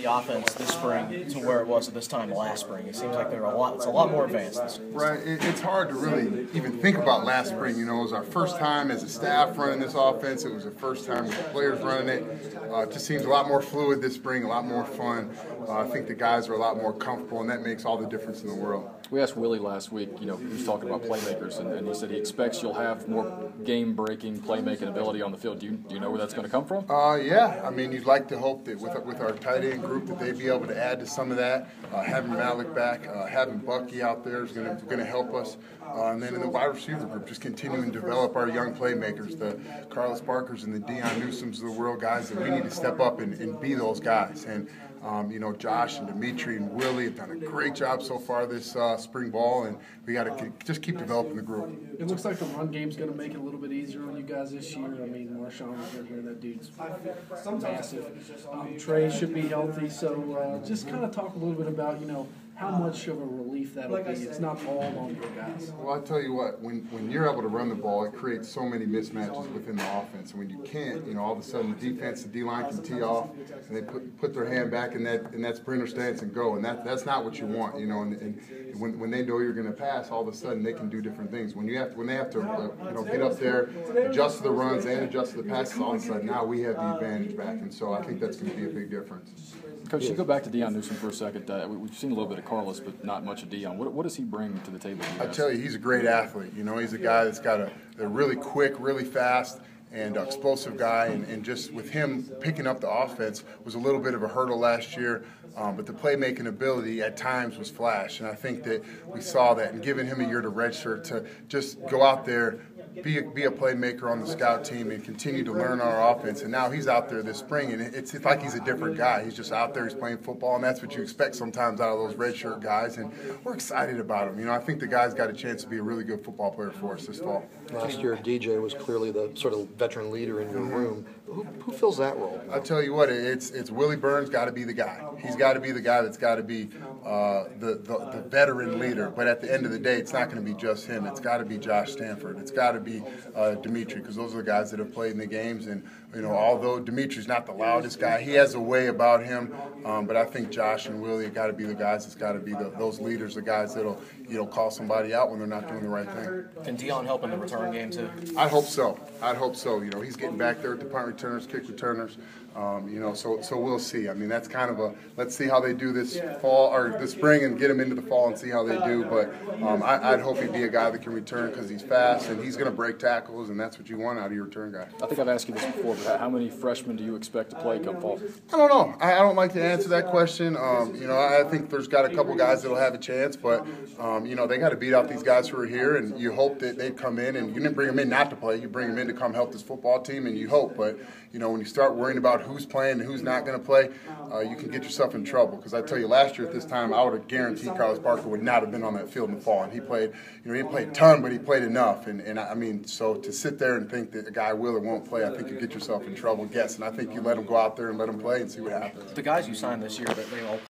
the offense this spring to where it was at this time last spring? It seems like it's a lot more advanced this spring. Right. It's hard to really even think about last spring. You know, it was our first time as a staff running this offense. It was the first time with the players running it. It just seems a lot more fluid this spring, a lot more fun. I think the guys are a lot more comfortable, and that makes all the difference in the world. We asked Willie last week, he was talking about playmakers, and he said he expects you'll have more game-breaking, playmaking ability on the field. Do you know where that's going to come from? Yeah. I mean, you'd like to hope that with our tight end group that they'd be able to add to some of that. Having Malik back, having Bucky out there is going to help us. And then in the wide receiver group, just continuing to develop our young playmakers, the Carlos Parkers and the Deion Newsoms of the world, guys that we need to step up and be those guys. And Josh and Dimitri and Willie have done a great job so far this spring ball, and we got to just keep developing the group. It looks like the run game's going to make it a little bit easier on you guys this year. I mean, Marshawn was in here. That dude's massive. Trey should be healthy. So just kind of talk a little bit about, how much of a relief that'll be. It's not all on your guys. Well, I'll tell you what, when you're able to run the ball, it creates so many mismatches within the offense. And when you can't, all of a sudden the defense, the D-line can tee off, and they put their hand back in that sprinter stance and go. And that's not what you want, And when they know you're going to pass, all of a sudden they can do different things. When they have to get up there, adjust to the runs and adjust to the passes, all of a sudden now we have the advantage back. And so I think that's going to be a big difference. Coach, you go back to Deion Newsom for a second. We've seen a little bit of Carlos, but not much of Deion. What does he bring to the table? I tell you, he's a great athlete. He's a guy that's got a really quick, really fast, and explosive guy, and just with him picking up the offense was a little bit of a hurdle last year, but the playmaking ability at times was flash, and I think that we saw that, and giving him a year to redshirt to just go out there, be a playmaker on the scout team and continue to learn our offense. And now he's out there this spring, and it's like he's a different guy. He's just out there, he's playing football, and that's what you expect sometimes out of those redshirt guys, and we're excited about him. I think the guy's got a chance to be a really good football player for us this fall. Last year, DJ was clearly the sort of veteran leader in your room. Who fills that role? I tell you what, it's Willie Burns got to be the guy. He's got to be the guy that's got to be the veteran leader. But at the end of the day, it's not going to be just him. It's got to be Josh Stanford. It's got to be Dimitri, because those are the guys that have played in the games. And although Dimitri's not the loudest guy, he has a way about him. But I think Josh and Willie have got to be the guys. It's got to be those leaders, the guys that'll call somebody out when they're not doing the right thing. Can Deion help in the return game too? I hope so. He's getting back there with the punt returners, kick returners. So we'll see. I mean, that's kind of let's see how they do this fall or this spring and get them into the fall and see how they do. But I'd hope he'd be a guy that can return because he's fast and he's going to break tackles, and that's what you want out of your return guy. I think I've asked you this before, but how many freshmen do you expect to play come fall? I don't know. I don't like to answer that question. I think there's got a couple guys that'll have a chance, but they got to beat out these guys who are here, and you hope that they come in, and you didn't bring them in not to play. You bring them in to come help this football team, and you hope. But when you start worrying about who's playing and who's not going to play, you can get yourself in trouble. Because I tell you, last year at this time, I would have guaranteed Carlos Parker would not have been on that field in the fall. And he played, he didn't play a ton, but he played enough. And I mean, so to sit there and think that a guy will or won't play, I think you get yourself in trouble guessing. I think you let him go out there and let him play and see what happens. The guys you signed this year, they all